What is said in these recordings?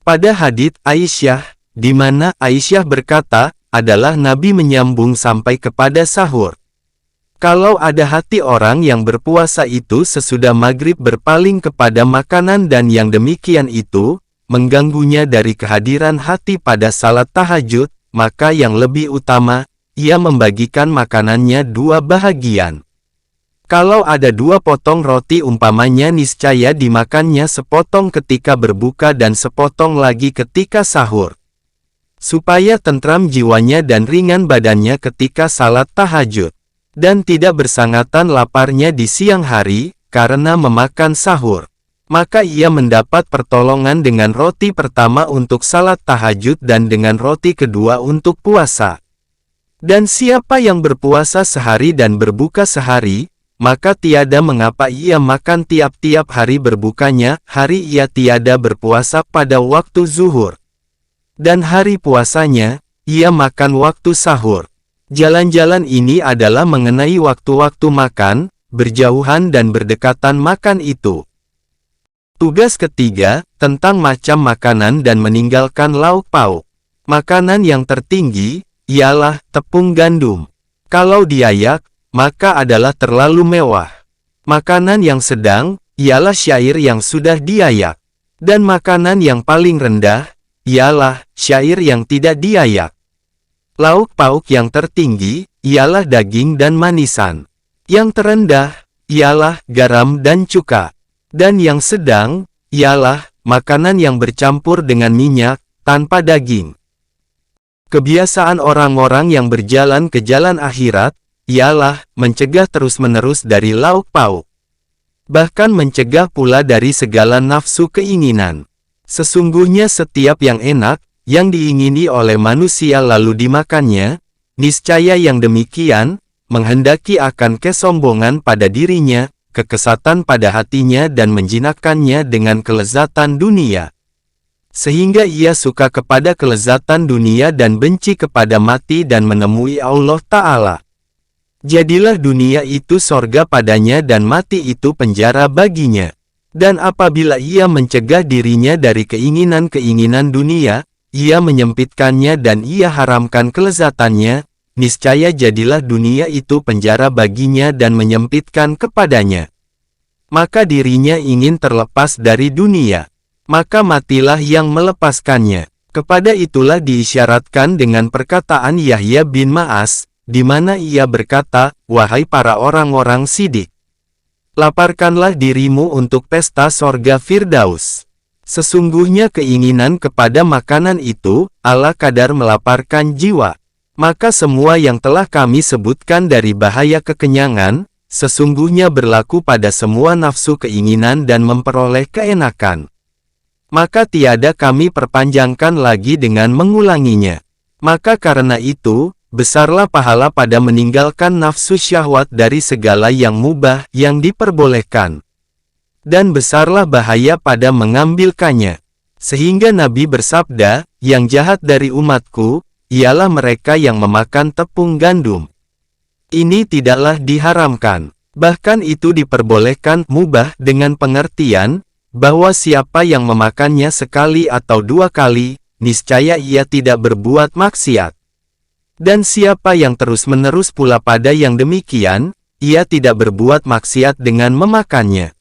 Pada hadits Aisyah, di mana Aisyah berkata, adalah Nabi menyambung sampai kepada sahur. Kalau ada hati orang yang berpuasa itu sesudah maghrib berpaling kepada makanan dan yang demikian itu, mengganggunya dari kehadiran hati pada salat tahajud, maka yang lebih utama, ia membagikan makanannya dua bahagian. Kalau ada 2 potong roti umpamanya niscaya dimakannya sepotong ketika berbuka dan sepotong lagi ketika sahur. Supaya tentram jiwanya dan ringan badannya ketika salat tahajud. Dan tidak bersangatan laparnya di siang hari, karena memakan sahur. Maka ia mendapat pertolongan dengan roti pertama untuk salat tahajud dan dengan roti kedua untuk puasa. Dan siapa yang berpuasa sehari dan berbuka sehari, maka tiada mengapa ia makan tiap-tiap hari berbukanya, hari ia tiada berpuasa pada waktu zuhur. Dan hari puasanya, ia makan waktu sahur. Jalan-jalan ini adalah mengenai waktu-waktu makan, berjauhan dan berdekatan makan itu. Tugas ketiga, tentang macam makanan dan meninggalkan lauk pauk. Makanan yang tertinggi, ialah tepung gandum. Kalau diayak, maka adalah terlalu mewah. Makanan yang sedang, ialah syair yang sudah diayak. Dan makanan yang paling rendah, ialah syair yang tidak diayak. Lauk pauk yang tertinggi, ialah daging dan manisan. Yang terendah, ialah garam dan cuka. Dan yang sedang, ialah makanan yang bercampur dengan minyak, tanpa daging. Kebiasaan orang-orang yang berjalan ke jalan akhirat, ialah mencegah terus-menerus dari lauk pauk. Bahkan mencegah pula dari segala nafsu keinginan. Sesungguhnya setiap yang enak, yang diingini oleh manusia lalu dimakannya, niscaya yang demikian, menghendaki akan kesombongan pada dirinya, kekesatan pada hatinya dan menjinakkannya dengan kelezatan dunia. Sehingga ia suka kepada kelezatan dunia dan benci kepada mati dan menemui Allah Ta'ala. Jadilah dunia itu sorga padanya dan mati itu penjara baginya. Dan apabila ia mencegah dirinya dari keinginan-keinginan dunia, ia menyempitkannya dan ia haramkan kelezatannya, niscaya jadilah dunia itu penjara baginya dan menyempitkan kepadanya. Maka dirinya ingin terlepas dari dunia. Maka matilah yang melepaskannya. Kepada itulah diisyaratkan dengan perkataan Yahya bin Ma'as, di mana ia berkata, wahai para orang-orang sidik, laparkanlah dirimu untuk pesta sorga Firdaus. Sesungguhnya keinginan kepada makanan itu, ala kadar melaparkan jiwa. Maka semua yang telah kami sebutkan dari bahaya kekenyangan, sesungguhnya berlaku pada semua nafsu keinginan dan memperoleh keenakan. Maka tiada kami perpanjangkan lagi dengan mengulanginya. Maka karena itu, besarlah pahala pada meninggalkan nafsu syahwat dari segala yang mubah yang diperbolehkan. Dan besarlah bahaya pada mengambilkannya. Sehingga Nabi bersabda, yang jahat dari umatku, ialah mereka yang memakan tepung gandum. Ini tidaklah diharamkan. Bahkan itu diperbolehkan mubah dengan pengertian, bahwa siapa yang memakannya sekali atau 2 kali, niscaya ia tidak berbuat maksiat. Dan siapa yang terus-menerus pula pada yang demikian, ia tidak berbuat maksiat dengan memakannya.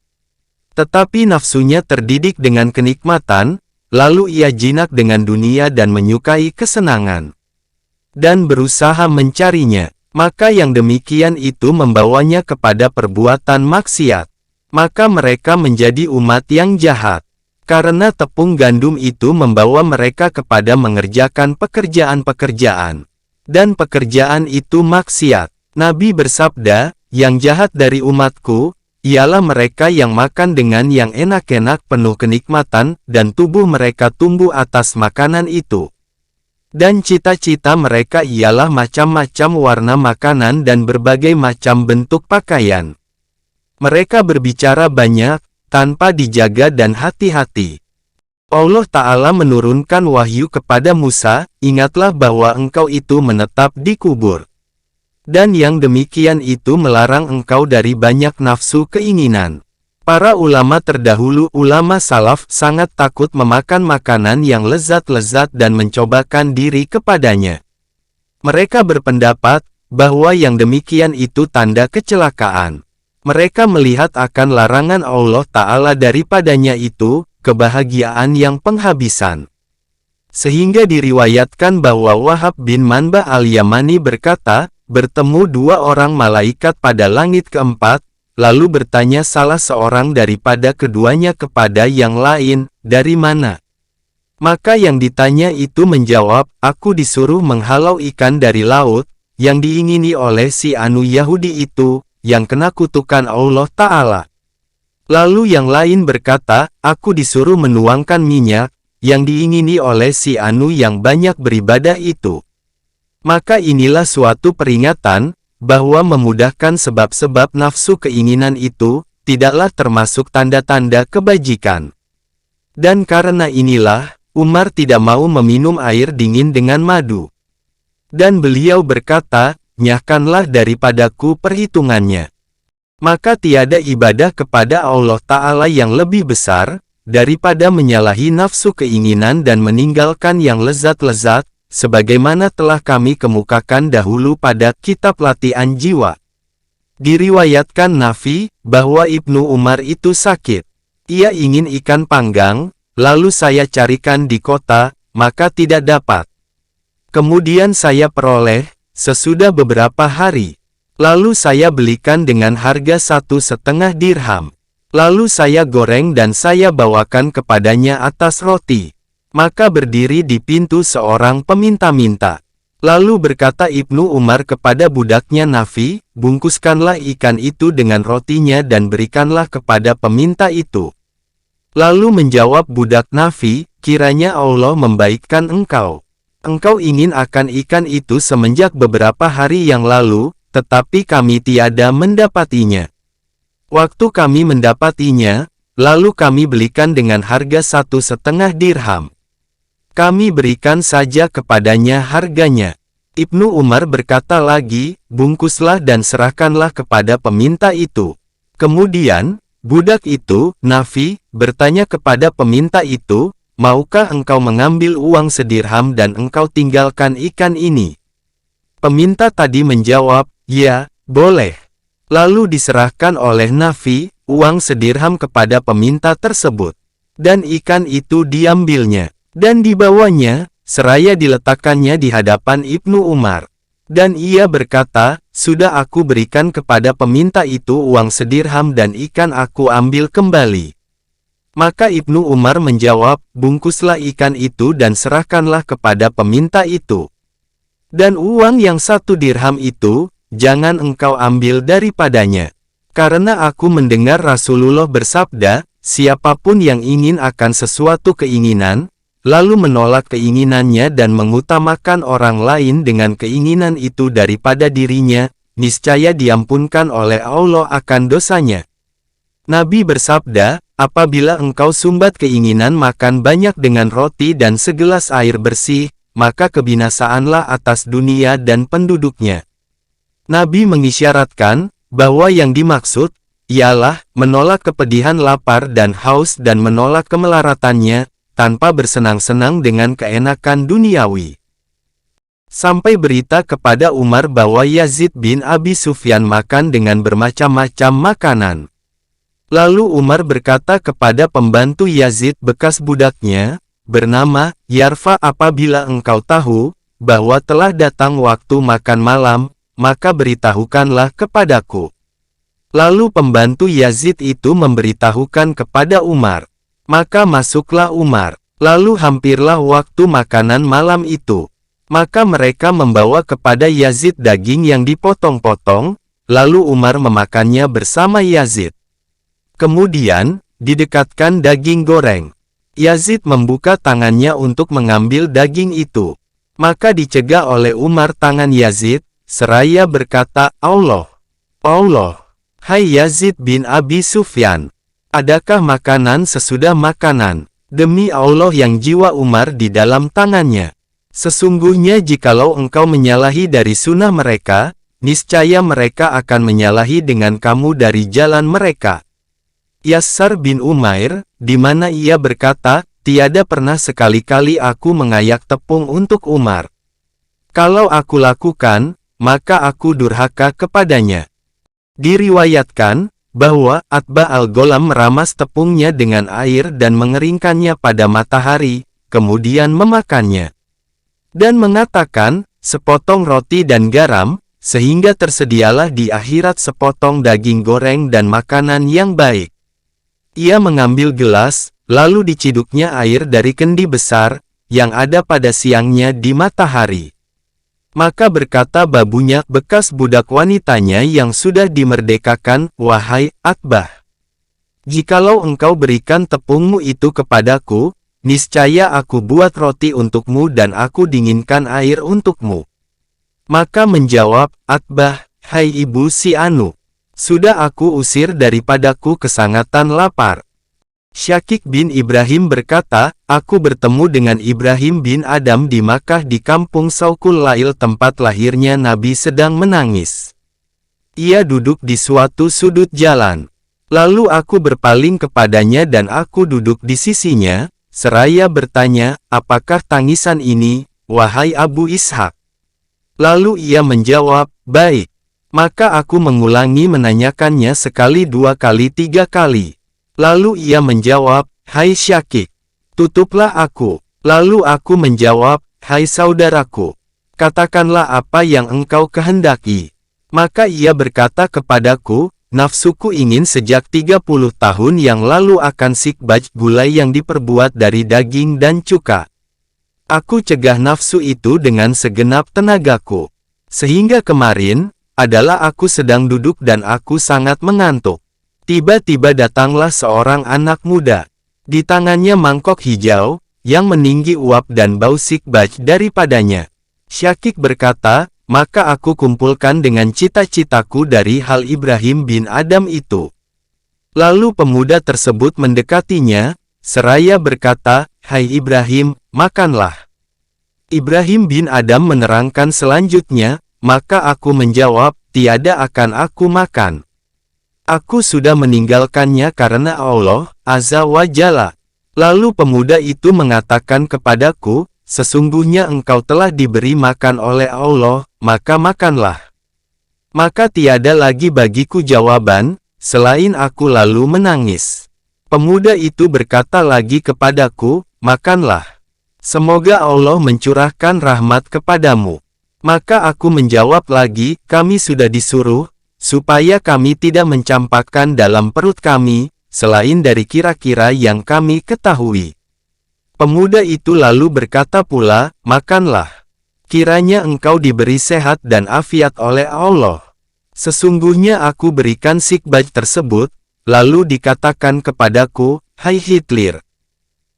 Tetapi nafsunya terdidik dengan kenikmatan, lalu ia jinak dengan dunia dan menyukai kesenangan. Dan berusaha mencarinya, maka yang demikian itu membawanya kepada perbuatan maksiat. Maka mereka menjadi umat yang jahat. Karena tepung gandum itu membawa mereka kepada mengerjakan pekerjaan-pekerjaan. Dan pekerjaan itu maksiat. Nabi bersabda, yang jahat dari umatku, ialah mereka yang makan dengan yang enak-enak penuh kenikmatan, dan tubuh mereka tumbuh atas makanan itu. Dan cita-cita mereka ialah macam-macam warna makanan dan berbagai macam bentuk pakaian. Mereka berbicara banyak, tanpa dijaga dan hati-hati. Allah Ta'ala menurunkan wahyu kepada Musa, ingatlah bahwa engkau itu menetap di kubur. Dan yang demikian itu melarang engkau dari banyak nafsu keinginan. Para ulama terdahulu, ulama salaf, sangat takut memakan makanan yang lezat-lezat dan mencobakan diri kepadanya. Mereka berpendapat bahwa yang demikian itu tanda kecelakaan. Mereka melihat akan larangan Allah Ta'ala daripadanya itu, kebahagiaan yang penghabisan. Sehingga diriwayatkan bahwa Wahab bin Manbah al-Yamani berkata, bertemu dua orang malaikat pada langit keempat, lalu bertanya salah seorang daripada keduanya kepada yang lain, dari mana? Maka yang ditanya itu menjawab, aku disuruh menghalau ikan dari laut, yang diingini oleh si anu Yahudi itu, yang kena kutukan Allah Ta'ala. Lalu yang lain berkata, aku disuruh menuangkan minyak, yang diingini oleh si anu yang banyak beribadah itu. Maka inilah suatu peringatan, bahwa memudahkan sebab-sebab nafsu keinginan itu, tidaklah termasuk tanda-tanda kebajikan. Dan karena inilah, Umar tidak mau meminum air dingin dengan madu. Dan beliau berkata, nyahkanlah daripadaku perhitungannya. Maka tiada ibadah kepada Allah Ta'ala yang lebih besar, daripada menyalahi nafsu keinginan dan meninggalkan yang lezat-lezat, sebagaimana telah kami kemukakan dahulu pada kitab latihan jiwa. Diriwayatkan Nafi, bahwa Ibnu Umar itu sakit. Ia ingin ikan panggang, lalu saya carikan di kota, maka tidak dapat. Kemudian saya peroleh, sesudah beberapa hari. Lalu saya belikan dengan harga 1,5 dirham. Lalu saya goreng dan saya bawakan kepadanya atas roti. Maka berdiri di pintu seorang peminta-minta. Lalu berkata Ibnu Umar kepada budaknya Nafi, bungkuskanlah ikan itu dengan rotinya dan berikanlah kepada peminta itu. Lalu menjawab budak Nafi, kiranya Allah membaikkan engkau. Engkau ingin akan ikan itu semenjak beberapa hari yang lalu, tetapi kami tiada mendapatinya. Waktu kami mendapatinya, lalu kami belikan dengan harga 1,5 dirham. Kami berikan saja kepadanya harganya. Ibnu Umar berkata lagi, bungkuslah dan serahkanlah kepada peminta itu. Kemudian, budak itu, Nafi, bertanya kepada peminta itu, maukah engkau mengambil uang sedirham dan engkau tinggalkan ikan ini? Peminta tadi menjawab, ya, boleh. Lalu diserahkan oleh Nafi, uang sedirham kepada peminta tersebut. Dan ikan itu diambilnya. Dan dibawanya, seraya diletakkannya di hadapan Ibnu Umar. Dan ia berkata, sudah aku berikan kepada peminta itu uang sedirham dan ikan aku ambil kembali. Maka Ibnu Umar menjawab, bungkuslah ikan itu dan serahkanlah kepada peminta itu. Dan uang yang 1 dirham itu, jangan engkau ambil daripadanya. Karena aku mendengar Rasulullah bersabda, siapapun yang ingin akan sesuatu keinginan, lalu menolak keinginannya dan mengutamakan orang lain dengan keinginan itu daripada dirinya, niscaya diampunkan oleh Allah akan dosanya. Nabi bersabda, apabila engkau sumbat keinginan makan banyak dengan roti dan segelas air bersih, maka kebinasaanlah atas dunia dan penduduknya. Nabi mengisyaratkan, bahwa yang dimaksud, ialah, menolak kepedihan lapar dan haus dan menolak kemelaratannya, tanpa bersenang-senang dengan keenakan duniawi. Sampai berita kepada Umar bahwa Yazid bin Abi Sufyan makan dengan bermacam-macam makanan. Lalu Umar berkata kepada pembantu Yazid bekas budaknya, bernama Yarfa, apabila engkau tahu, bahwa telah datang waktu makan malam, maka beritahukanlah kepadaku. Lalu pembantu Yazid itu memberitahukan kepada Umar. Maka masuklah Umar. Lalu hampirlah waktu makanan malam itu. Maka mereka membawa kepada Yazid daging yang dipotong-potong, lalu Umar memakannya bersama Yazid. Kemudian, didekatkan daging goreng. Yazid membuka tangannya untuk mengambil daging itu. Maka dicegah oleh Umar tangan Yazid, seraya berkata, Allah, hai Yazid bin Abi Sufyan, adakah makanan sesudah makanan? Demi Allah yang jiwa Umar di dalam tangannya. Sesungguhnya jikalau engkau menyalahi dari sunnah mereka, niscaya mereka akan menyalahi dengan kamu dari jalan mereka. Yassar bin Umair, di mana ia berkata, tiada pernah sekali-kali aku mengayak tepung untuk Umar. Kalau aku lakukan, maka aku durhaka kepadanya. Diriwayatkan, bahwa Atbah al-Gholam meramas tepungnya dengan air dan mengeringkannya pada matahari, kemudian memakannya. Dan mengatakan, sepotong roti dan garam, sehingga tersedialah di akhirat sepotong daging goreng dan makanan yang baik. Ia mengambil gelas, lalu diciduknya air dari kendi besar, yang ada pada siangnya di matahari. Maka berkata babunya bekas budak wanitanya yang sudah dimerdekakan, wahai Atbah, jikalau engkau berikan tepungmu itu kepadaku, niscaya aku buat roti untukmu dan aku dinginkan air untukmu. Maka menjawab Atbah, hai ibu si Anu, sudah aku usir daripadaku kesangatan lapar. Syakik bin Ibrahim berkata, aku bertemu dengan Ibrahim bin Adam di Makkah di kampung Saukul Lail tempat lahirnya Nabi sedang menangis. Ia duduk di suatu sudut jalan. Lalu aku berpaling kepadanya dan aku duduk di sisinya, seraya bertanya, apakah tangisan ini, wahai Abu Ishak? Lalu ia menjawab, baik. Maka aku mengulangi menanyakannya sekali, dua kali, tiga kali. Lalu ia menjawab, hai Syakik, tutuplah aku. Lalu aku menjawab, hai saudaraku, katakanlah apa yang engkau kehendaki. Maka ia berkata kepadaku, nafsuku ingin sejak 30 tahun yang lalu akan sikbaj gulai yang diperbuat dari daging dan cuka. Aku cegah nafsu itu dengan segenap tenagaku. Sehingga kemarin, adalah aku sedang duduk dan aku sangat mengantuk. Tiba-tiba datanglah seorang anak muda. Di tangannya mangkok hijau, yang meninggi uap dan bau sikbaj daripadanya. Syakik berkata, maka aku kumpulkan dengan cita-citaku dari hal Ibrahim bin Adam itu. Lalu pemuda tersebut mendekatinya, seraya berkata, hai Ibrahim, makanlah. Ibrahim bin Adam menerangkan selanjutnya, maka aku menjawab, tiada akan aku makan. Aku sudah meninggalkannya karena Allah, Azza wa Jalla. Lalu pemuda itu mengatakan kepadaku, sesungguhnya engkau telah diberi makan oleh Allah, maka makanlah. Maka tiada lagi bagiku jawaban, selain aku lalu menangis. Pemuda itu berkata lagi kepadaku, makanlah. Semoga Allah mencurahkan rahmat kepadamu. Maka aku menjawab lagi, kami sudah disuruh, supaya kami tidak mencampakkan dalam perut kami, selain dari kira-kira yang kami ketahui. Pemuda itu lalu berkata pula, makanlah. Kiranya engkau diberi sehat dan afiat oleh Allah. Sesungguhnya aku berikan sikbaj tersebut, lalu dikatakan kepadaku, hai Hitler,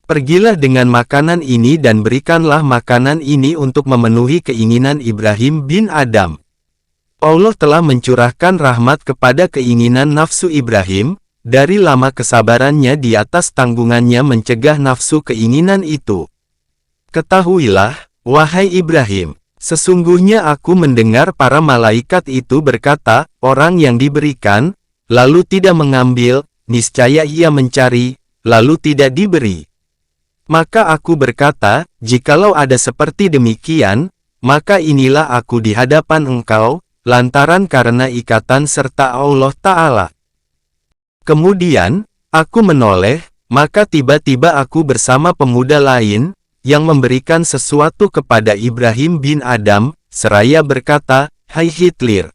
pergilah dengan makanan ini dan berikanlah makanan ini untuk memenuhi keinginan Ibrahim bin Adam. Allah telah mencurahkan rahmat kepada keinginan nafsu Ibrahim, dari lama kesabarannya di atas tanggungannya mencegah nafsu keinginan itu. Ketahuilah, wahai Ibrahim, sesungguhnya aku mendengar para malaikat itu berkata, orang yang diberikan, lalu tidak mengambil, niscaya ia mencari, lalu tidak diberi. Maka aku berkata, jikalau ada seperti demikian, maka inilah aku di hadapan engkau, lantaran karena ikatan serta Allah Ta'ala. Kemudian, aku menoleh, maka tiba-tiba aku bersama pemuda lain, yang memberikan sesuatu kepada Ibrahim bin Adam, seraya berkata, hai Hitler,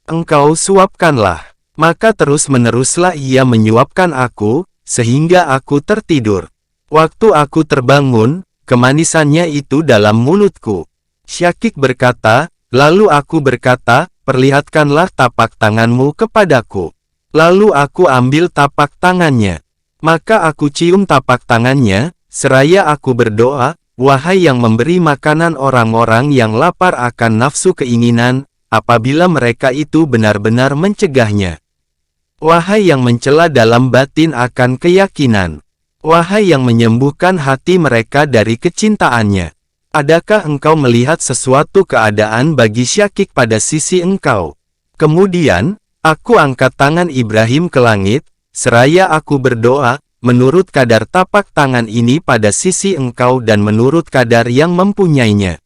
engkau suapkanlah. Maka terus-meneruslah ia menyuapkan aku, sehingga aku tertidur. Waktu aku terbangun, kemanisannya itu dalam mulutku. Syakik berkata, lalu aku berkata, perlihatkanlah tapak tanganmu kepadaku. Lalu aku ambil tapak tangannya. Maka aku cium tapak tangannya, seraya aku berdoa, wahai yang memberi makanan orang-orang yang lapar akan nafsu keinginan, apabila mereka itu benar-benar mencegahnya. Wahai yang mencela dalam batin akan keyakinan. Wahai yang menyembuhkan hati mereka dari kecintaannya. Adakah engkau melihat sesuatu keadaan bagi Syakik pada sisi engkau? Kemudian, aku angkat tangan Ibrahim ke langit, seraya aku berdoa, menurut kadar tapak tangan ini pada sisi engkau dan menurut kadar yang mempunyainya.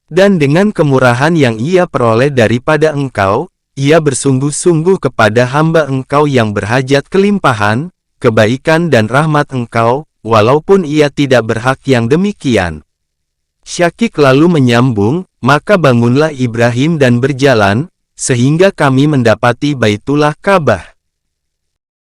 Dan dengan kemurahan yang ia peroleh daripada engkau, ia bersungguh-sungguh kepada hamba engkau yang berhajat kelimpahan, kebaikan dan rahmat engkau, walaupun ia tidak berhak yang demikian. Syakik lalu menyambung, maka bangunlah Ibrahim dan berjalan, sehingga kami mendapati Baitullah Ka'bah.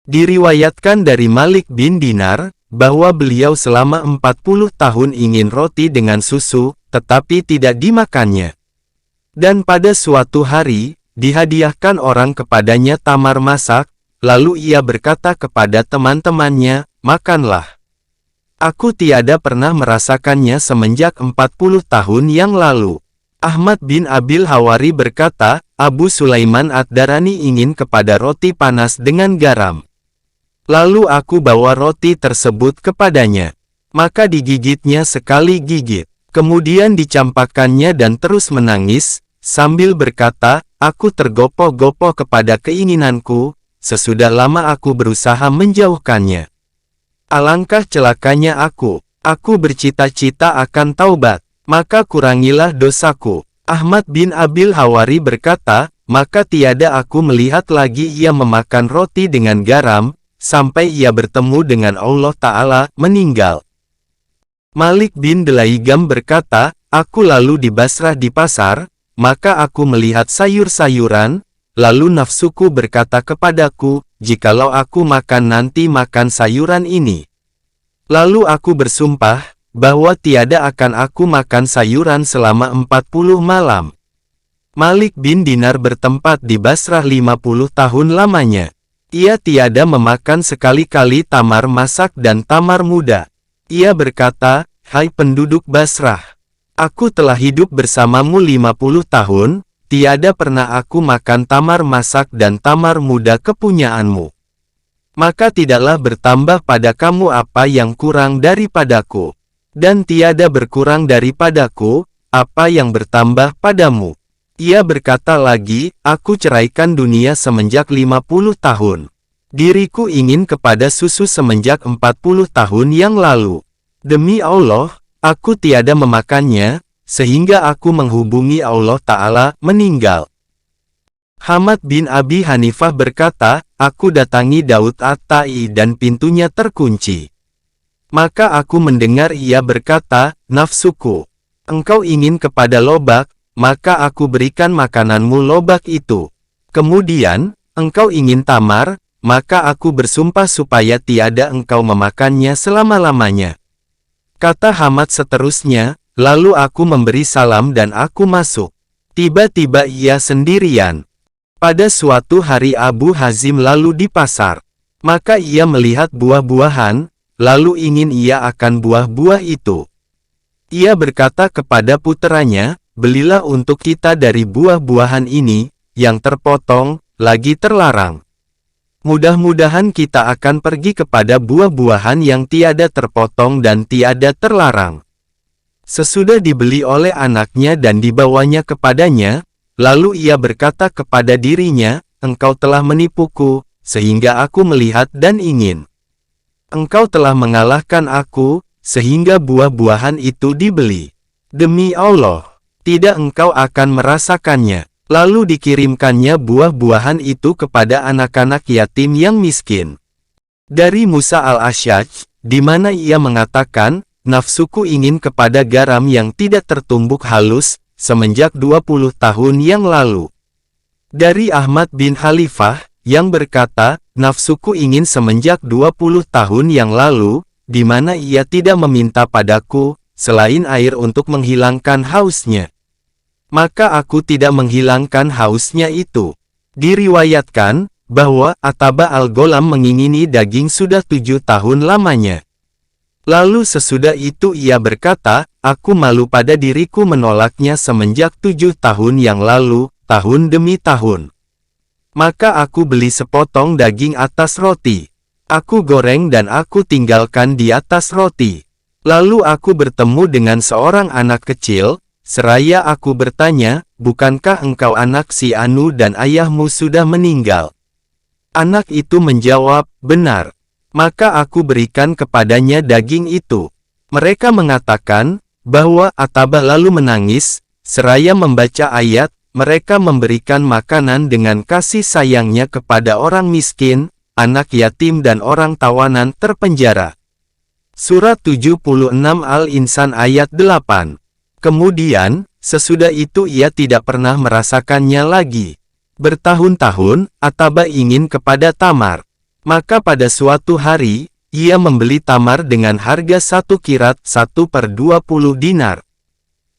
Diriwayatkan dari Malik bin Dinar, bahwa beliau selama 40 tahun ingin roti dengan susu, tetapi tidak dimakannya. Dan pada suatu hari, dihadiahkan orang kepadanya tamar masak, lalu ia berkata kepada teman-temannya, makanlah. Aku tiada pernah merasakannya semenjak 40 tahun yang lalu. Ahmad bin Abil Hawari berkata, Abu Sulaiman Ad-Darani ingin kepada roti panas dengan garam. Lalu aku bawa roti tersebut kepadanya. Maka digigitnya sekali gigit. Kemudian dicampakkannya dan terus menangis, sambil berkata, aku tergopoh-gopoh kepada keinginanku, sesudah lama aku berusaha menjauhkannya. Alangkah celakanya aku bercita-cita akan taubat. Maka kurangilah dosaku. Ahmad bin Abil Hawari berkata, maka tiada aku melihat lagi ia memakan roti dengan garam, sampai ia bertemu dengan Allah Ta'ala, meninggal. Malik bin Delaigam berkata, aku lalu di Basrah di pasar, maka aku melihat sayur-sayuran, lalu nafsuku berkata kepadaku, jikalau aku makan nanti makan sayuran ini. Lalu aku bersumpah, bahwa tiada akan aku makan sayuran selama 40 malam. Malik bin Dinar bertempat di Basrah 50 tahun lamanya. Ia tiada memakan sekali-kali tamar masak dan tamar muda. Ia berkata, hai penduduk Basrah, aku telah hidup bersamamu 50 tahun, tiada pernah aku makan tamar masak dan tamar muda kepunyaanmu. Maka tidaklah bertambah pada kamu apa yang kurang daripadaku. Dan tiada berkurang daripadaku, apa yang bertambah padamu. Ia berkata lagi, aku ceraikan dunia semenjak 50 tahun. Diriku ingin kepada susu semenjak 40 tahun yang lalu. Demi Allah, aku tiada memakannya, sehingga aku menghubungi Allah Ta'ala, meninggal. Hamad bin Abi Hanifah berkata, aku datangi Daud At-Tai dan pintunya terkunci. Maka aku mendengar ia berkata, nafsuku, engkau ingin kepada lobak, maka aku berikan makananmu lobak itu. Kemudian, engkau ingin tamar, maka aku bersumpah supaya tiada engkau memakannya selama-lamanya. Kata Hamad seterusnya, lalu aku memberi salam dan aku masuk. Tiba-tiba ia sendirian. Pada suatu hari Abu Hazim lalu di pasar. Maka ia melihat buah-buahan, lalu ingin ia akan buah-buah itu. Ia berkata kepada puteranya, belilah untuk kita dari buah-buahan ini, yang terpotong, lagi terlarang. Mudah-mudahan kita akan pergi kepada buah-buahan yang tiada terpotong dan tiada terlarang. Sesudah dibeli oleh anaknya dan dibawanya kepadanya, lalu ia berkata kepada dirinya, engkau telah menipuku, sehingga aku melihat dan ingin. Engkau telah mengalahkan aku, sehingga buah-buahan itu dibeli. Demi Allah, tidak engkau akan merasakannya. Lalu dikirimkannya buah-buahan itu kepada anak-anak yatim yang miskin. Dari Musa al-Asyaj, di mana ia mengatakan, nafsuku ingin kepada garam yang tidak tertumbuk halus, semenjak 20 tahun yang lalu. Dari Ahmad bin Khalifah, yang berkata, nafsuku ingin semenjak 20 tahun yang lalu, di mana ia tidak meminta padaku, selain air untuk menghilangkan hausnya. Maka aku tidak menghilangkan hausnya itu. Diriwayatkan, bahwa Ataba al-Gholam mengingini daging sudah 7 tahun lamanya. Lalu sesudah itu ia berkata, aku malu pada diriku menolaknya semenjak 7 tahun yang lalu, tahun demi tahun. Maka aku beli sepotong daging atas roti. Aku goreng dan aku tinggalkan di atas roti. Lalu aku bertemu dengan seorang anak kecil, seraya aku bertanya, bukankah engkau anak si Anu dan ayahmu sudah meninggal? Anak itu menjawab, benar. Maka aku berikan kepadanya daging itu. Mereka mengatakan, bahwa Atabah lalu menangis, seraya membaca ayat, mereka memberikan makanan dengan kasih sayangnya kepada orang miskin, anak yatim dan orang tawanan terpenjara. Surat 76 Al-Insan ayat 8. Kemudian, sesudah itu ia tidak pernah merasakannya lagi. Bertahun-tahun, Atabah ingin kepada Tamar. Maka pada suatu hari, ia membeli Tamar dengan harga 1 kirat 1/20 dinar.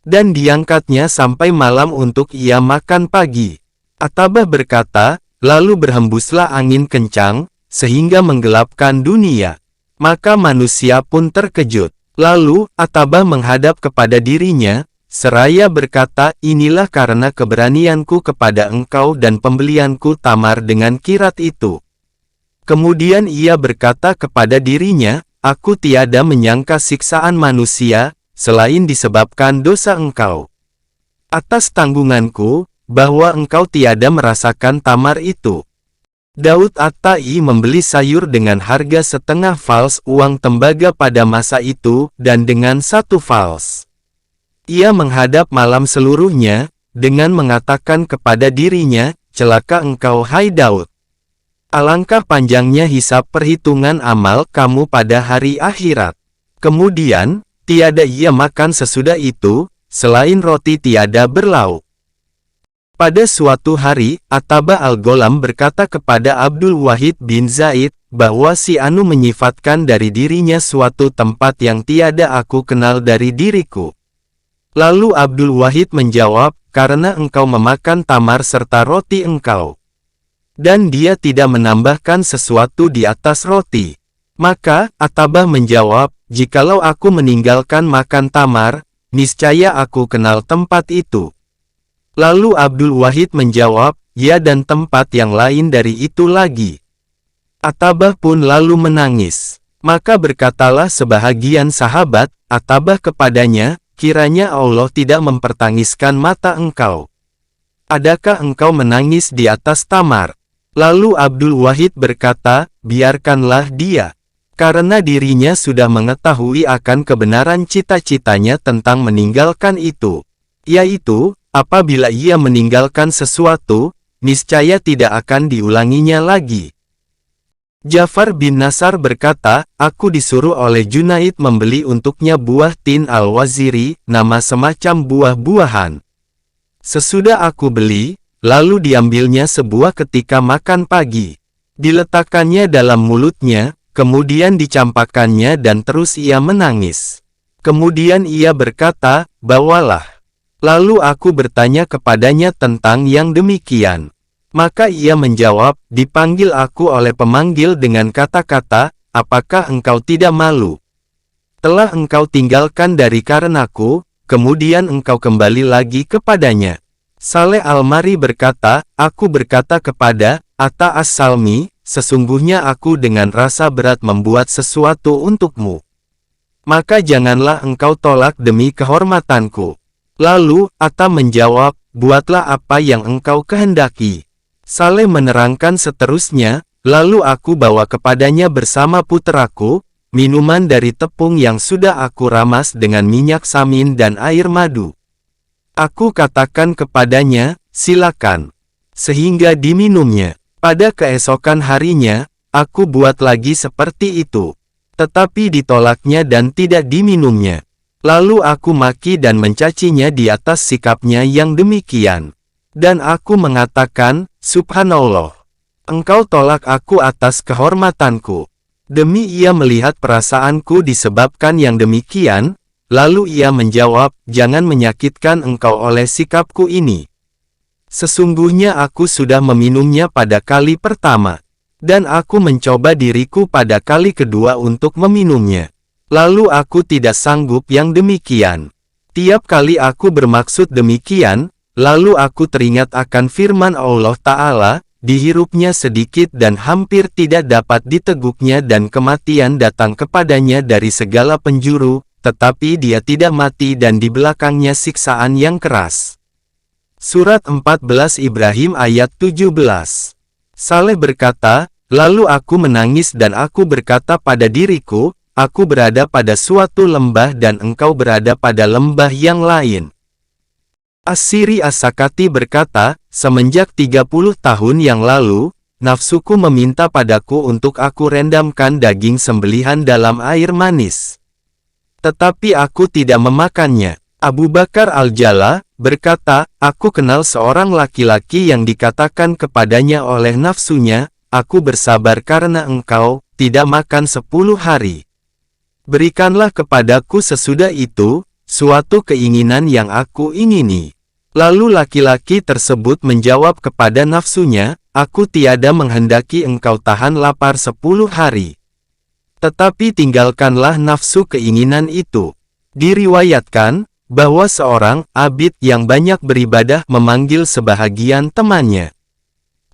Dan diangkatnya sampai malam untuk ia makan pagi. Atabah berkata, lalu berhembuslah angin kencang, sehingga menggelapkan dunia. Maka manusia pun terkejut. Lalu, Atabah menghadap kepada dirinya, seraya berkata, inilah karena keberanianku kepada engkau dan pembelianku Tamar dengan kirat itu. Kemudian ia berkata kepada dirinya, aku tiada menyangka siksaan manusia, selain disebabkan dosa engkau. Atas tanggunganku, bahwa engkau tiada merasakan Tamar itu. Daud At-Tai membeli sayur dengan harga setengah fals uang tembaga pada masa itu, dan dengan 1 fals. Ia menghadap malam seluruhnya, dengan mengatakan kepada dirinya, celaka engkau hai Daud. Alangkah panjangnya hisab perhitungan amal kamu pada hari akhirat. Kemudian, tiada ia makan sesudah itu, selain roti tiada berlauk. Pada suatu hari, Atabah Al-Gholam berkata kepada Abdul Wahid bin Zaid, bahwa si Anu menyifatkan dari dirinya suatu tempat yang tiada aku kenal dari diriku. Lalu Abdul Wahid menjawab, karena engkau memakan Tamar serta roti engkau. Dan dia tidak menambahkan sesuatu di atas roti. Maka, Atabah menjawab, jikalau aku meninggalkan makan Tamar, niscaya aku kenal tempat itu. Lalu Abdul Wahid menjawab, ya dan tempat yang lain dari itu lagi. Atabah pun lalu menangis. Maka berkatalah sebahagian sahabat, Atabah kepadanya, kiranya Allah tidak mempertangiskan mata engkau. Adakah engkau menangis di atas Tamar? Lalu Abdul Wahid berkata, biarkanlah dia. Karena dirinya sudah mengetahui akan kebenaran cita-citanya tentang meninggalkan itu. Yaitu, apabila ia meninggalkan sesuatu, niscaya tidak akan diulanginya lagi. Ja'far bin Nasar berkata, aku disuruh oleh Junaid membeli untuknya buah tin al-waziri, nama semacam buah-buahan. Sesudah aku beli, lalu diambilnya sebuah ketika makan pagi. Diletakkannya dalam mulutnya, kemudian dicampakkannya dan terus ia menangis. Kemudian ia berkata, bawalah. Lalu aku bertanya kepadanya tentang yang demikian. Maka ia menjawab, dipanggil aku oleh pemanggil dengan kata-kata, apakah engkau tidak malu? Telah engkau tinggalkan dari karenaku, kemudian engkau kembali lagi kepadanya. Saleh Al-Mari berkata, aku berkata kepada Atta As-Salmi, sesungguhnya aku dengan rasa berat membuat sesuatu untukmu. Maka janganlah engkau tolak demi kehormatanku. Lalu, Atta menjawab, buatlah apa yang engkau kehendaki. Saleh menerangkan seterusnya, lalu aku bawa kepadanya bersama puteraku, minuman dari tepung yang sudah aku ramas dengan minyak samin dan air madu. Aku katakan kepadanya, silakan. Sehingga diminumnya. Pada keesokan harinya, aku buat lagi seperti itu. Tetapi ditolaknya dan tidak diminumnya. Lalu aku maki dan mencacinya di atas sikapnya yang demikian. Dan aku mengatakan, Subhanallah, engkau tolak aku atas kehormatanku. Demi ia melihat perasaanku disebabkan yang demikian, lalu ia menjawab, jangan menyakitkan engkau oleh sikapku ini. Sesungguhnya aku sudah meminumnya pada kali pertama, dan aku mencoba diriku pada kali kedua untuk meminumnya. Lalu aku tidak sanggup yang demikian. Tiap kali aku bermaksud demikian, lalu aku teringat akan firman Allah Ta'ala, dihirupnya sedikit dan hampir tidak dapat diteguknya dan kematian datang kepadanya dari segala penjuru, tetapi dia tidak mati dan di belakangnya siksaan yang keras. Surat 14 Ibrahim ayat 17. Saleh berkata, lalu aku menangis dan aku berkata pada diriku, aku berada pada suatu lembah dan engkau berada pada lembah yang lain. As-Siri As-Sakati berkata, semenjak 30 tahun yang lalu, nafsuku meminta padaku untuk aku rendamkan daging sembelihan dalam air manis. Tetapi aku tidak memakannya. Abu Bakar Al-Jala berkata, aku kenal seorang laki-laki yang dikatakan kepadanya oleh nafsunya, aku bersabar karena engkau tidak makan 10 hari. Berikanlah kepadaku sesudah itu, suatu keinginan yang aku ingini. Lalu laki-laki tersebut menjawab kepada nafsunya, aku tiada menghendaki engkau tahan lapar 10 hari. Tetapi tinggalkanlah nafsu keinginan itu. Diriwayatkan, bahwa seorang abid yang banyak beribadah memanggil sebahagian temannya.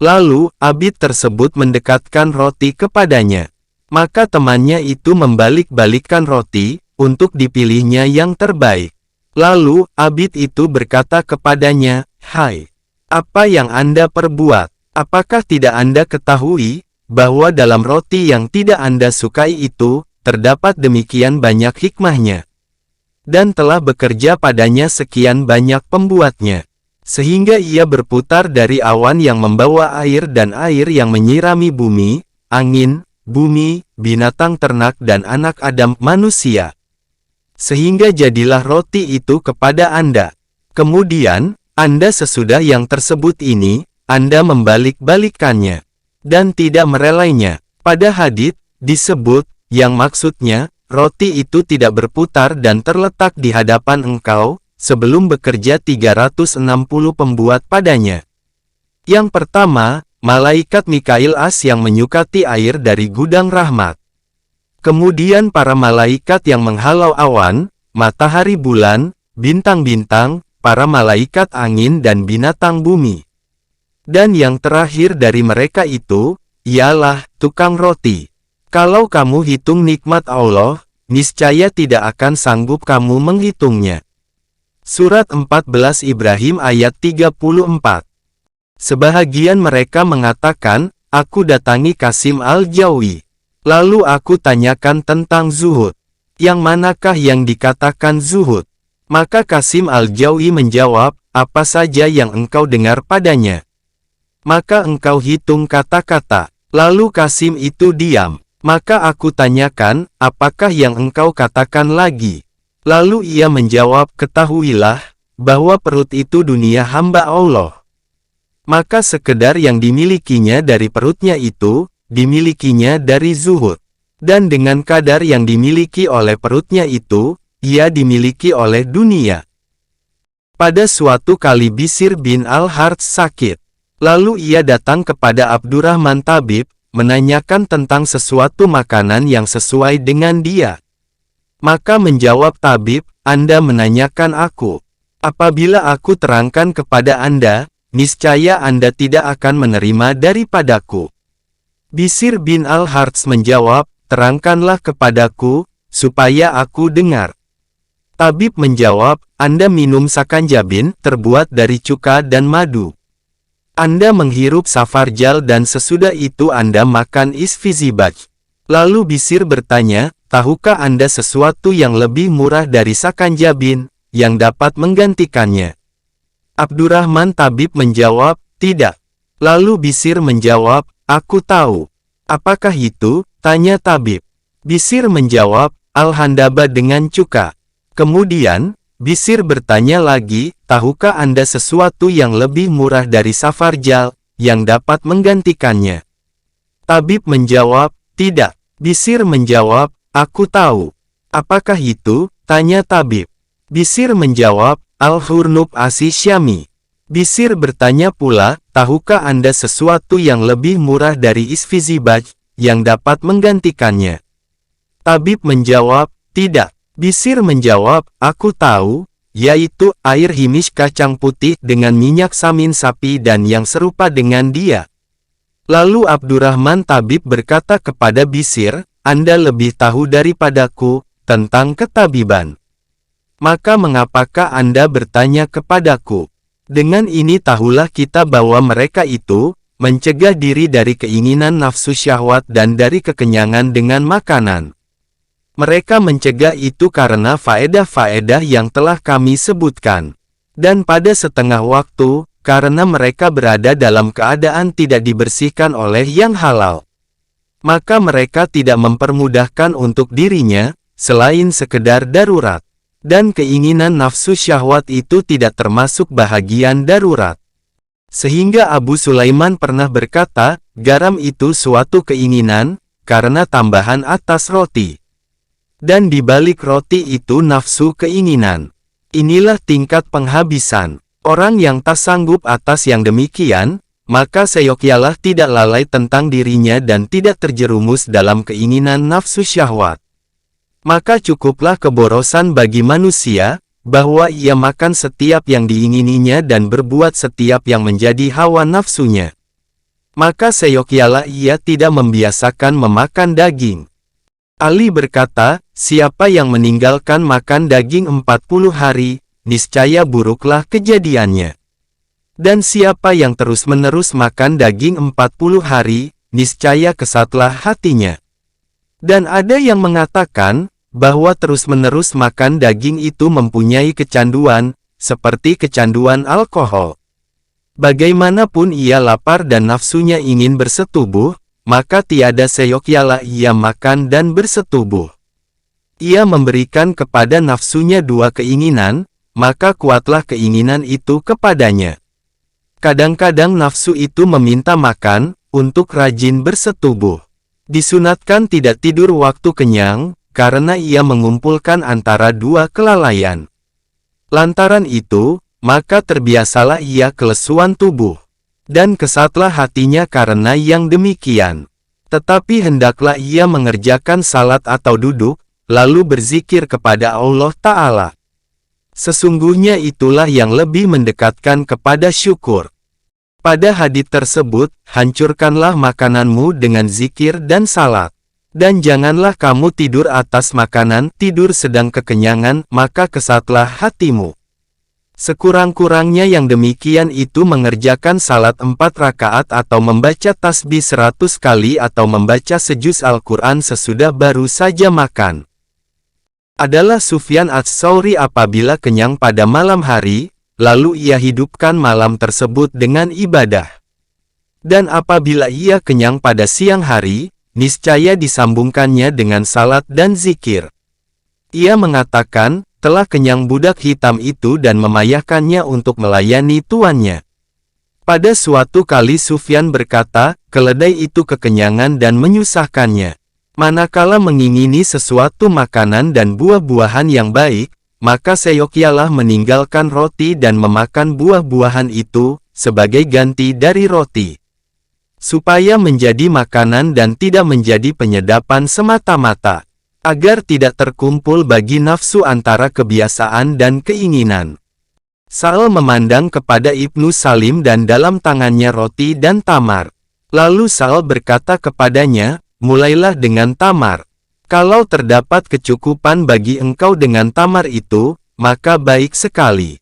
Lalu, abid tersebut mendekatkan roti kepadanya. Maka temannya itu membalik-balikkan roti, untuk dipilihnya yang terbaik. Lalu, abid itu berkata kepadanya, hai, apa yang Anda perbuat? Apakah tidak Anda ketahui, bahwa dalam roti yang tidak Anda sukai itu, terdapat demikian banyak hikmahnya? Dan telah bekerja padanya sekian banyak pembuatnya. Sehingga ia berputar dari awan yang membawa air dan air yang menyirami bumi, angin, bumi, binatang ternak dan anak Adam manusia. Sehingga jadilah roti itu kepada Anda. Kemudian, Anda sesudah yang tersebut ini, Anda membalik-balikkannya. Dan tidak merelainya. Pada hadits, disebut, yang maksudnya, roti itu tidak berputar dan terletak di hadapan engkau, sebelum bekerja 360 pembuat padanya. Yang pertama, malaikat Mikail As yang menyukati air dari gudang rahmat. Kemudian para malaikat yang menghalau awan, matahari bulan, bintang-bintang, para malaikat angin dan binatang bumi. Dan yang terakhir dari mereka itu, ialah tukang roti. Kalau kamu hitung nikmat Allah, niscaya tidak akan sanggup kamu menghitungnya. Surat 14 Ibrahim ayat 34. Sebahagian mereka mengatakan, aku datangi Qasim Al-Jawi. Lalu aku tanyakan tentang zuhud. Yang manakah yang dikatakan zuhud? Maka Qasim Al-Jawi menjawab, apa saja yang engkau dengar padanya. Maka engkau hitung kata-kata. Lalu Qasim itu diam. Maka aku tanyakan, apakah yang engkau katakan lagi? Lalu ia menjawab, ketahuilah, bahwa perut itu dunia hamba Allah. Maka sekedar yang dimilikinya dari perutnya itu, dimilikinya dari zuhud. Dan dengan kadar yang dimiliki oleh perutnya itu, ia dimiliki oleh dunia. Pada suatu kali Bishr bin Al-Harts sakit. Lalu ia datang kepada Abdurrahman Tabib, menanyakan tentang sesuatu makanan yang sesuai dengan dia. Maka menjawab tabib, Anda menanyakan aku. Apabila aku terangkan kepada Anda, niscaya Anda tidak akan menerima daripadaku. Bishr bin Al-Harts menjawab, terangkanlah kepadaku, supaya aku dengar. Tabib menjawab, Anda minum sakanjabin, terbuat dari cuka dan madu. Anda menghirup safarjal dan sesudah itu Anda makan isfizibaj. Lalu Bishr bertanya, tahukah Anda sesuatu yang lebih murah dari sakanjabin, yang dapat menggantikannya? Abdurrahman Tabib menjawab, tidak. Lalu Bishr menjawab, aku tahu. Apakah itu? Tanya tabib. Bishr menjawab, Al-Handaba dengan cuka. Kemudian, Bishr bertanya lagi, tahukah Anda sesuatu yang lebih murah dari safarjal, yang dapat menggantikannya? Tabib menjawab, tidak. Bishr menjawab, aku tahu. Apakah itu? Tanya tabib. Bishr menjawab, Al-Hurnub As-Syami. Bishr bertanya pula, tahukah Anda sesuatu yang lebih murah dari isfizibaj, yang dapat menggantikannya? Tabib menjawab, tidak. Bishr menjawab, aku tahu, yaitu air himish kacang putih dengan minyak samin sapi dan yang serupa dengan dia. Lalu Abdurrahman Tabib berkata kepada Bishr, Anda lebih tahu daripadaku, tentang ketabiban. Maka mengapakah Anda bertanya kepadaku? Dengan ini tahulah kita bahwa mereka itu, mencegah diri dari keinginan nafsu syahwat dan dari kekenyangan dengan makanan. Mereka mencegah itu karena faedah-faedah yang telah kami sebutkan. Dan pada setengah waktu, karena mereka berada dalam keadaan tidak dibersihkan oleh yang halal. Maka mereka tidak mempermudahkan untuk dirinya, selain sekedar darurat. Dan keinginan nafsu syahwat itu tidak termasuk bahagian darurat. Sehingga Abu Sulaiman pernah berkata, garam itu suatu keinginan, karena tambahan atas roti. Dan di balik roti itu nafsu keinginan. Inilah tingkat penghabisan. Orang yang tak sanggup atas yang demikian, maka seyogyanya tidak lalai tentang dirinya dan tidak terjerumus dalam keinginan nafsu syahwat. Maka cukuplah keborosan bagi manusia, bahwa ia makan setiap yang diingininya dan berbuat setiap yang menjadi hawa nafsunya. Maka seyogyanya ia tidak membiasakan memakan daging. Ali berkata, siapa yang meninggalkan makan daging 40 hari, niscaya buruklah kejadiannya. Dan siapa yang terus-menerus makan daging 40 hari, niscaya kesatlah hatinya. Dan ada yang mengatakan, bahwa terus-menerus makan daging itu mempunyai kecanduan, seperti kecanduan alkohol. Bagaimanapun ia lapar dan nafsunya ingin bersetubuh, maka tiada seyogyanya ia makan dan bersetubuh. Ia memberikan kepada nafsunya dua keinginan, maka kuatlah keinginan itu kepadanya. Kadang-kadang nafsu itu meminta makan, untuk rajin bersetubuh. Disunatkan tidak tidur waktu kenyang, karena ia mengumpulkan antara dua kelalaian. Lantaran itu, maka terbiasalah ia kelesuan tubuh. Dan kesatlah hatinya karena yang demikian. Tetapi hendaklah ia mengerjakan salat atau duduk, lalu berzikir kepada Allah Ta'ala. Sesungguhnya itulah yang lebih mendekatkan kepada syukur. Pada hadits tersebut, hancurkanlah makananmu dengan zikir dan salat. Dan janganlah kamu tidur atas makanan, tidur sedang kekenyangan, maka kesatlah hatimu. Sekurang-kurangnya yang demikian itu mengerjakan salat 4 rakaat atau membaca tasbih 100 kali atau membaca sejuz Al-Quran sesudah baru saja makan. Adalah Sufyan Ats-Tsauri apabila kenyang pada malam hari, lalu ia hidupkan malam tersebut dengan ibadah. Dan apabila ia kenyang pada siang hari, niscaya disambungkannya dengan salat dan zikir. Ia mengatakan, telah kenyang budak hitam itu dan memayahkannya untuk melayani tuannya. Pada suatu kali Sufyan berkata, keledai itu kekenyangan dan menyusahkannya. Manakala mengingini sesuatu makanan dan buah-buahan yang baik, maka seyogyanya meninggalkan roti dan memakan buah-buahan itu, sebagai ganti dari roti. Supaya menjadi makanan dan tidak menjadi penyedapan semata-mata. Agar tidak terkumpul bagi nafsu antara kebiasaan dan keinginan. Sa'al memandang kepada Ibnu Salim dan dalam tangannya roti dan tamar. Lalu Sa'al berkata kepadanya, mulailah dengan tamar. Kalau terdapat kecukupan bagi engkau dengan tamar itu, maka baik sekali.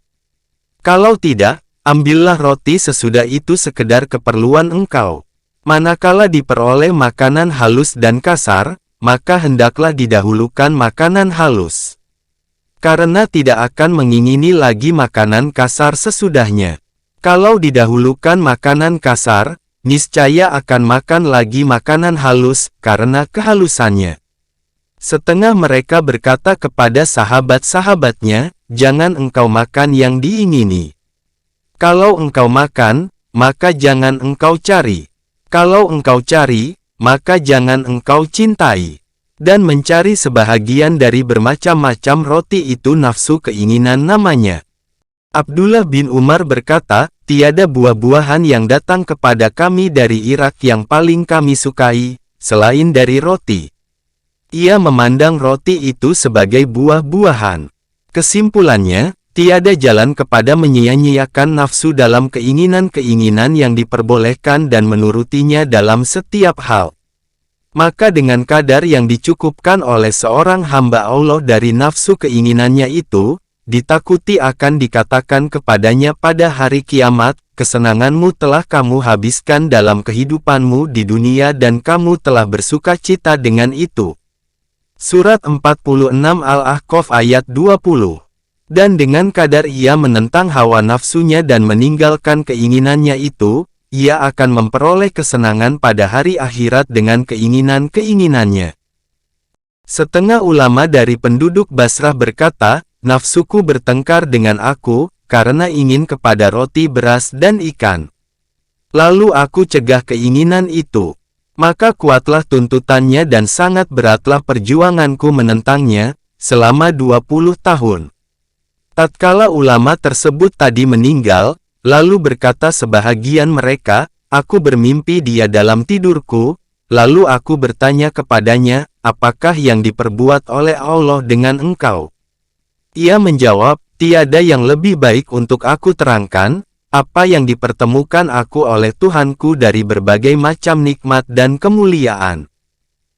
Kalau tidak, ambillah roti sesudah itu sekedar keperluan engkau. Manakala diperoleh makanan halus dan kasar, maka hendaklah didahulukan makanan halus. Karena tidak akan mengingini lagi makanan kasar sesudahnya. Kalau didahulukan makanan kasar, niscaya akan makan lagi makanan halus, karena kehalusannya. Setengah mereka berkata kepada sahabat-sahabatnya, jangan engkau makan yang diingini. Kalau engkau makan, maka jangan engkau cari. Kalau engkau cari, maka jangan engkau cintai. Dan mencari sebahagian dari bermacam-macam roti itu nafsu keinginan namanya. Abdullah bin Umar berkata, tiada buah-buahan yang datang kepada kami dari Irak yang paling kami sukai, selain dari roti. Ia memandang roti itu sebagai buah-buahan. Kesimpulannya, tiada jalan kepada menyia-nyiakan nafsu dalam keinginan-keinginan yang diperbolehkan dan menurutinya dalam setiap hal. Maka dengan kadar yang dicukupkan oleh seorang hamba Allah dari nafsu keinginannya itu, ditakuti akan dikatakan kepadanya pada hari kiamat, kesenanganmu telah kamu habiskan dalam kehidupanmu di dunia dan kamu telah bersuka cita dengan itu. Surat 46 Al-Ahqaf ayat 20. Dan dengan kadar ia menentang hawa nafsunya dan meninggalkan keinginannya itu, ia akan memperoleh kesenangan pada hari akhirat dengan keinginan-keinginannya. Setengah ulama dari penduduk Basrah berkata, nafsuku bertengkar dengan aku, karena ingin kepada roti beras dan ikan. Lalu aku cegah keinginan itu. Maka kuatlah tuntutannya dan sangat beratlah perjuanganku menentangnya, selama 20 tahun. Tatkala ulama tersebut tadi meninggal, lalu berkata sebahagian mereka, aku bermimpi dia dalam tidurku, lalu aku bertanya kepadanya, apakah yang diperbuat oleh Allah dengan engkau? Ia menjawab, tiada yang lebih baik untuk aku terangkan, apa yang dipertemukan aku oleh Tuhanku dari berbagai macam nikmat dan kemuliaan.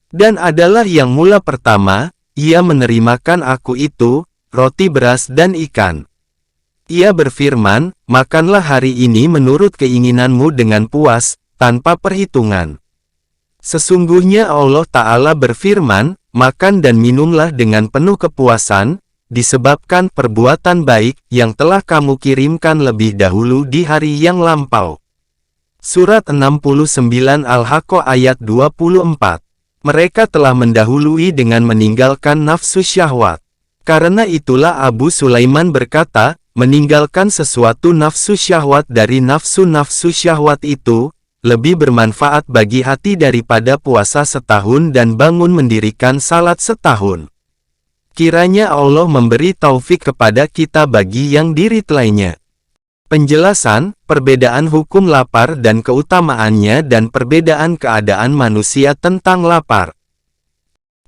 Dan adalah yang mula pertama, ia menerimakan aku itu, roti beras dan ikan. Ia berfirman, makanlah hari ini menurut keinginanmu dengan puas, tanpa perhitungan. Sesungguhnya Allah Ta'ala berfirman, makan dan minumlah dengan penuh kepuasan, disebabkan perbuatan baik yang telah kamu kirimkan lebih dahulu di hari yang lampau. Surat 69 Al-Haqqah ayat 24. Mereka telah mendahului dengan meninggalkan nafsu syahwat. Karena itulah Abu Sulaiman berkata, meninggalkan sesuatu nafsu syahwat dari nafsu-nafsu syahwat itu, lebih bermanfaat bagi hati daripada puasa setahun dan bangun mendirikan salat setahun. Kiranya Allah memberi taufik kepada kita bagi yang diritlainya. Penjelasan, perbedaan hukum lapar dan keutamaannya dan perbedaan keadaan manusia tentang lapar.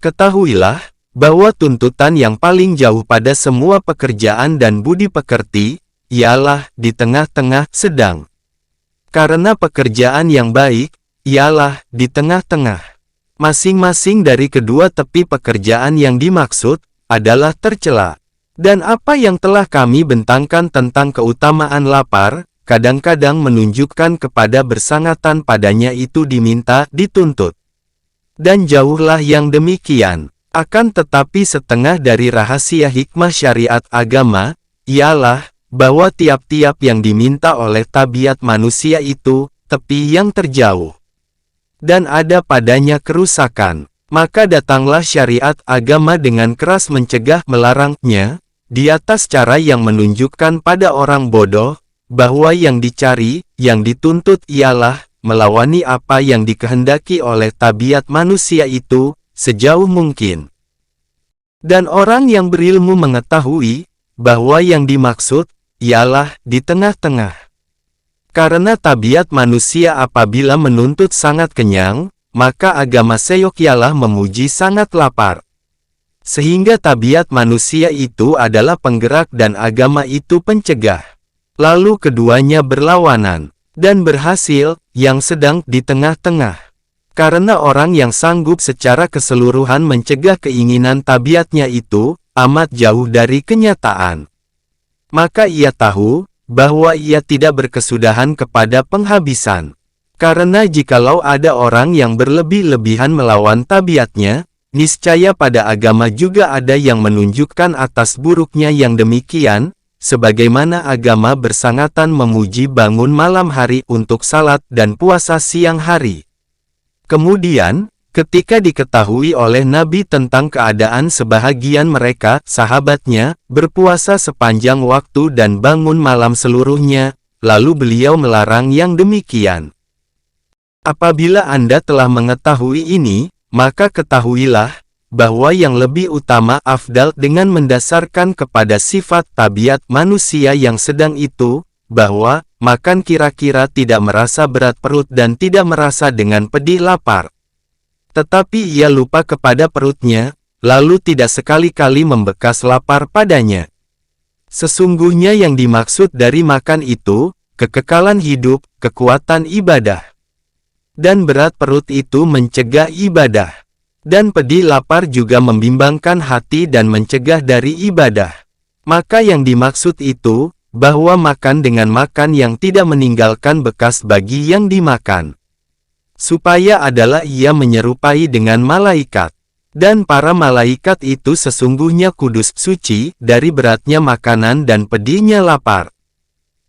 Ketahuilah, bahwa tuntutan yang paling jauh pada semua pekerjaan dan budi pekerti, ialah di tengah-tengah sedang. Karena pekerjaan yang baik, ialah di tengah-tengah. Masing-masing dari kedua tepi pekerjaan yang dimaksud, adalah tercela. Dan apa yang telah kami bentangkan tentang keutamaan lapar, kadang-kadang menunjukkan kepada bersangatan padanya itu diminta, dituntut. Dan jauhlah yang demikian. Akan tetapi setengah dari rahasia hikmah syariat agama, ialah, bahwa tiap-tiap yang diminta oleh tabiat manusia itu, tepi yang terjauh. Dan ada padanya kerusakan. Maka datanglah syariat agama dengan keras mencegah melarangnya, di atas cara yang menunjukkan pada orang bodoh, bahwa yang dicari, yang dituntut ialah, melawani apa yang dikehendaki oleh tabiat manusia itu, sejauh mungkin. Dan orang yang berilmu mengetahui, bahwa yang dimaksud, ialah di tengah-tengah. Karena tabiat manusia apabila menuntut sangat kenyang, maka agama seyokialah memuji sangat lapar. Sehingga tabiat manusia itu adalah penggerak dan agama itu pencegah. Lalu keduanya berlawanan, dan berhasil, yang sedang di tengah-tengah. Karena orang yang sanggup secara keseluruhan mencegah keinginan tabiatnya itu, amat jauh dari kenyataan. Maka ia tahu, bahwa ia tidak berkesudahan kepada penghabisan. Karena jikalau ada orang yang berlebih-lebihan melawan tabiatnya, niscaya pada agama juga ada yang menunjukkan atas buruknya yang demikian, sebagaimana agama bersangatan memuji bangun malam hari untuk salat dan puasa siang hari. Kemudian, ketika diketahui oleh Nabi tentang keadaan sebahagian mereka, sahabatnya, berpuasa sepanjang waktu dan bangun malam seluruhnya, lalu beliau melarang yang demikian. Apabila Anda telah mengetahui ini, maka ketahuilah, bahwa yang lebih utama afdal dengan mendasarkan kepada sifat tabiat manusia yang sedang itu, bahwa, makan kira-kira tidak merasa berat perut dan tidak merasa dengan pedih lapar. Tetapi ia lupa kepada perutnya, lalu tidak sekali-kali membekas lapar padanya. Sesungguhnya yang dimaksud dari makan itu, kekekalan hidup, kekuatan ibadah. Dan berat perut itu mencegah ibadah. Dan pedih lapar juga membimbangkan hati dan mencegah dari ibadah. Maka yang dimaksud itu, bahwa makan dengan makan yang tidak meninggalkan bekas bagi yang dimakan. Supaya adalah ia menyerupai dengan malaikat. Dan para malaikat itu sesungguhnya kudus suci dari beratnya makanan dan pedihnya lapar.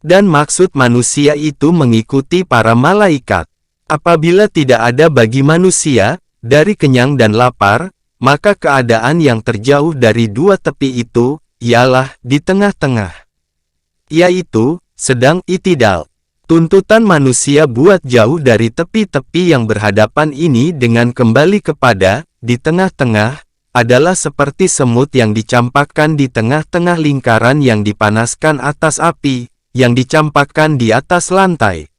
Dan maksud manusia itu mengikuti para malaikat. Apabila tidak ada bagi manusia, dari kenyang dan lapar, maka keadaan yang terjauh dari dua tepi itu, ialah di tengah-tengah. Yaitu, sedang itidal. Tuntutan manusia buat jauh dari tepi-tepi yang berhadapan ini dengan kembali kepada, di tengah-tengah, adalah seperti semut yang dicampakkan di tengah-tengah lingkaran yang dipanaskan atas api, yang dicampakkan di atas lantai.